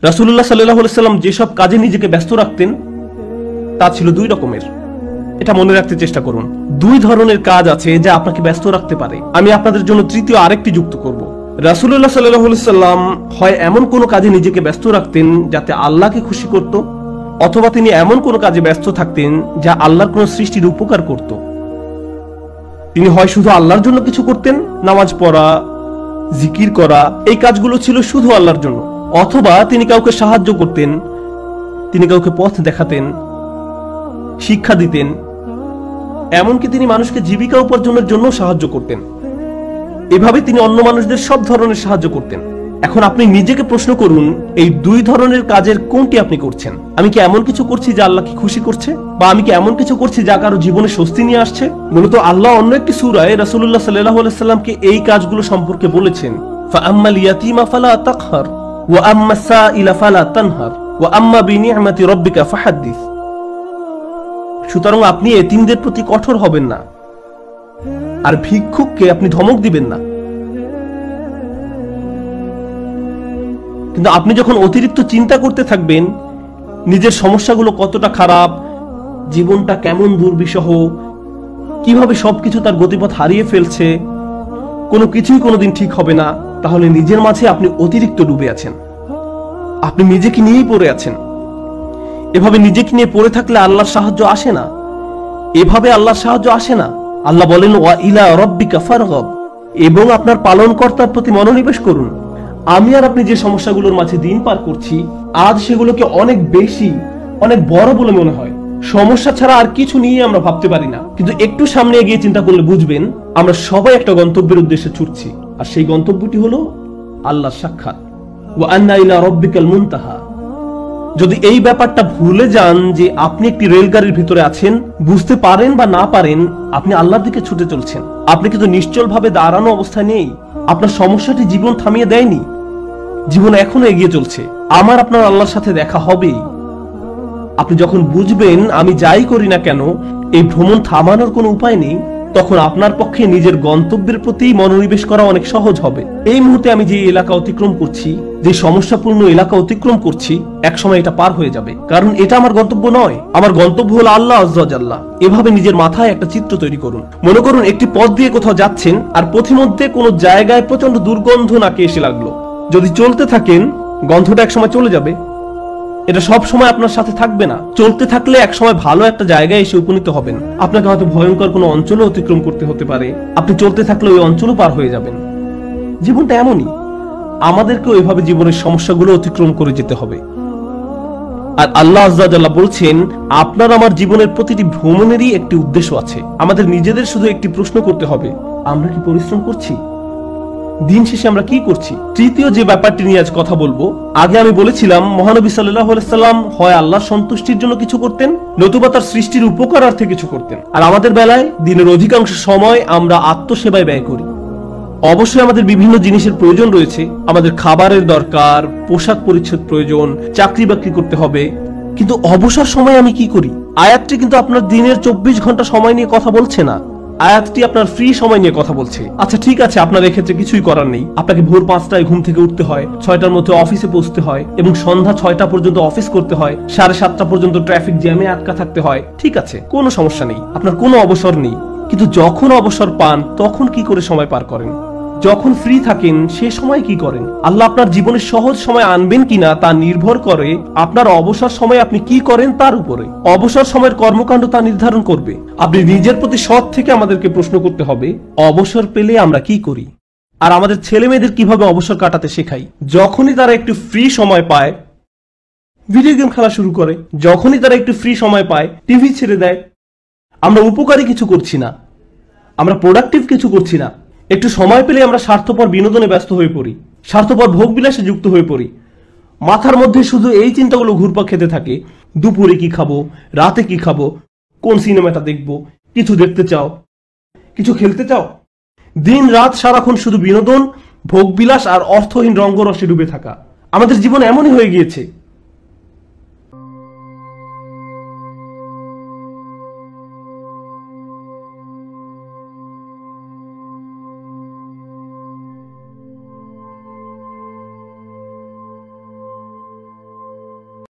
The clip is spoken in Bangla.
রাসূলুল্লাহ সাল্লাল্লাহু আলাইহি ওয়াসাল্লাম যেসব কাজে নিজেকে ব্যস্ত রাখতেন তা ছিল দুই রকমের। এটা মনে রাখতে চেষ্টা করুন। দুই ধরনের কাজ আছে যা আপনাকে ব্যস্ত রাখতে পারে। আমি আপনাদের জন্য তৃতীয় আরেকটি যুক্ত করব। রাসূলুল্লাহ সাল্লাল্লাহু আলাইহি ওয়াসাল্লাম হয় এমন কোনো কাজে নিজেকে ব্যস্ত রাখতেন যাতে আল্লাহকে খুশি করত, অথবা তিনি এমন কোনো কাজে ব্যস্ত থাকতেন যা আল্লাহর কোনো সৃষ্টির উপকার করত। তিনি হয় শুধু আল্লাহর জন্য কিছু করতেন, নামাজ পড়া, জিকির করা, এই কাজগুলো ছিল শুধু আল্লাহর জন্য, অথবা তিনি কাউকে সাহায্য করতেন, তিনি কাউকে পথ দেখাতেন, শিক্ষা দিতেন, এমনকি তিনি মানুষকে জীবিকা উপার্জনের জন্য সাহায্য করতেন। এভাবে তিনি অন্য মানুষদের সব ধরনের সাহায্য করতেন। এখন আপনি নিজেকে প্রশ্ন করুন, এই দুই ধরনের কাজের কোনটি আপনি করছেন? আমি কি এমন কিছু করছি যা আল্লাহকে খুশি করছে, বা আমি কি এমন কিছু করছি যা কারো জীবনে স্বস্তি নিয়ে আসছে? মূলত আল্লাহ অন্য একটি সূরায় রাসূলুল্লাহ সাল্লাল্লাহু আলাইহি ওয়াসাল্লামকে এই কাজগুলো সম্পর্কে বলেছেন, ফাআম্মাল ইয়াতীমা ফালা তাকহার ওয়া আম্মাস সাইলা ফালা তানহার ওয়া আম্মা বিনি'মাতি রাব্বিকা ফাহাদ্দিস। সুতরাং আপনি এতিমদের প্রতি কঠোর হবেন না, আর ভিক্ষুককে আপনি ধমক দিবেন না। কিন্তু আপনি যখন অতিরিক্ত চিন্তা করতে থাকবেন নিজের সমস্যাগুলো কতটা খারাপ, জীবনটা কেমন দুর্বিষহ, কিভাবে সবকিছু তার গতিপথ হারিয়ে ফেলছে, কোনো কিছুই কোনোদিন ঠিক হবে না, তাহলে নিজের মাঝে আপনি অতিরিক্ত ডুবে আছেন, আপনি নিজেকে নিয়েই পড়ে আছেন। এভাবে নিজেকে নিয়ে পড়ে থাকলে আল্লাহর সাহায্য আসে না, এভাবে আল্লাহর সাহায্য আসে না। আল্লাহ বলেন, ওয়া ইলা রাব্বিকা ফারগাব, এবং আপনার পালনকর্তার প্রতি মনোনিবেশ করুন। আমি আর আপনি যে সমস্যাগুলোর মাঝে দিন পার করছি, আজ সেগুলোকে অনেক বেশি, অনেক বড় বলে মনে হয়। সমস্যা ছাড়া আর কিছু নিয়ে আমরা ভাবতে পারি না, কিন্তু একটু সামনে এগিয়ে চিন্তা করলে বুঝবেন আমরা সবাই একটা গন্তব্যের উদ্দেশ্যে ছুটছি, আর সেই গন্তব্যটি হলো আল্লাহর সাক্ষাৎ। ওয়া আন্না ইলা রাব্বিকাল মুনতাহা। যদি এই ব্যাপারটা ভুলে যান যে আপনি একটি রেলগাড়ির ভিতরে আছেন, বুঝতে পারেন বা না পারেন আপনি আল্লাহর দিকে ছুটে চলছেন, আপনি কিন্তু নিশ্চল ভাবে দাঁড়ানো অবস্থায় নেই। আপনার সমস্যাটি জীবন থামিয়ে দেয়নি, জীবন এখনো এগিয়ে চলছে। আমার আপনার আল্লাহর সাথে দেখা হবেই। আপনি যখন বুঝবেন আমি যাই করি না কেন এই ভ্রমণ থামানোর কোনো উপায় নেই, তখন আপনার পক্ষে নিজের গন্তব্যের প্রতি মনোনিবেশ করা অনেক সহজ হবে। এই মুহূর্তে আমি যে এলাকা অতিক্রম করছি, যে সমস্যাপূর্ণ এলাকা অতিক্রম করছি, একসময় এটা পার হয়ে যাবে, কারণ এটা আমার গন্তব্য নয়। আমার গন্তব্য হলো আল্লাহ আযজা ওয়া জাল্লা। এভাবে নিজের মাথায় একটা চিত্র তৈরি করুন। মনে করুন একটি পথ দিয়ে কোথাও যাচ্ছেন, আর পথিমধ্যে কোনো জায়গায় প্রচন্ড দুর্গন্ধ নাকে এসে লাগলো। যদি চলতে থাকেন গন্ধটা একসময় চলে যাবে, এটা সব সময় আপনার সাথে থাকবে না। চলতে থাকলে একসময় ভালো একটা জায়গায় এসে উপনীত হবেন। আপনাকে হয়তো ভয়ঙ্কর কোনো অঞ্চলও অতিক্রম করতে হতে পারে, আপনি চলতে থাকলে ওই অঞ্চলও পার হয়ে যাবেন। জীবনটা এমনই, আমাদেরকেও এভাবে জীবনের সমস্যাগুলো অতিক্রম করে যেতে হবে। আর আল্লাহ আযজা ওয়া জাল্লা বলছেন, আপনার আমার জীবনের প্রতিটি ভ্রমণেরই একটি উদ্দেশ্য আছে। আমাদের নিজেদের শুধু একটি প্রশ্ন করতে হবে, আমরা কি পরিশ্রম করছি? দিন শেষে আমরা কি করছি? তৃতীয় যে ব্যাপারটি নিয়ে আজ কথা বলবো, আগে আমি বলেছিলাম মহানবী সাল্লাল্লাহু আলাইহি সাল্লাম হয় আল্লাহর সন্তুষ্টির জন্য কিছু করতেন, নতুবা তার সৃষ্টির উপকারার্থে কিছু করতেন। আর আমাদের বেলায় দিনের অধিকাংশ সময় আমরা আত্মসেবায় ব্যয় করি। অবশ্যই আমাদের বিভিন্ন জিনিসের প্রয়োজন রয়েছে, আমাদের খাবারের দরকার, পোশাক পরিচ্ছদ প্রয়োজন, চাকরি বাকরি করতে হবে, কিন্তু অবসর সময় আমি কি করি? আয়াতটি কিন্তু আপনার দিনের 24 ঘন্টা সময় নিয়ে কথা বলছে না, আয়াতটি আপনার ফ্রি সময় নিয়ে কথা বলছে। আচ্ছা ঠিক আছে, আপনার এক্ষেত্রে কিছুই করার নেই, আপনাকে ভোর 5টায় ঘুম থেকে উঠতে হয়, 6টার মধ্যে অফিসে পৌঁছতে হয়, এবং সন্ধ্যা 6টা পর্যন্ত অফিস করতে হয়, 7:30 পর্যন্ত ট্রাফিক জ্যামে আটকা থাকতে হয়। ঠিক আছে, কোনো সমস্যা নেই, আপনার কোনো অবসর নেই। কিন্তু যখন অবসর পান তখন কি করে সময় পার করেন? যখন ফ্রি থাকেন সে সময় কি করেন? আল্লাহ আপনার জীবনে সহজ সময় আনবেন কিনা তা নির্ভর করে আপনার অবসর সময় আপনি কি করেন তার উপরে। অবসর সময়ের কর্মকাণ্ড তা নির্ধারণ করবে। আপনি নিজের প্রতি সৎ থেকে আমাদেরকে প্রশ্ন করতে হবে, অবসর পেলে আমরা কি করি? আর আমাদের ছেলে মেয়েদের কিভাবে অবসর কাটাতে শেখাই? যখনই তারা একটু ফ্রি সময় পায় ভিডিও গেম খেলা শুরু করে, যখনই তারা একটু ফ্রি সময় পায় টিভি ছেড়ে দেয়। আমরা উপকারী কিছু করছি না, আমরা প্রোডাক্টিভ কিছু করছি না। একটু সময় পেলে আমরা স্বার্থপর বিনোদনে ব্যস্ত হয়ে পড়ি, স্বার্থপর ভোগবিলাসে যুক্ত হয়ে পড়ি। মাথার মধ্যে শুধু এই চিন্তাগুলো ঘুরপাক খেতে থাকে, দুপুরে কি খাবো, রাতে কি খাবো, কোন সিনেমাটা দেখবো, কিছু দেখতে চাও, কিছু খেলতে চাও। দিন রাত সারাক্ষণ শুধু বিনোদন, ভোগবিলাস আর অর্থহীন রঙ্গরসে ডুবে থাকা। আমাদের জীবন এমনই হয়ে গিয়েছে।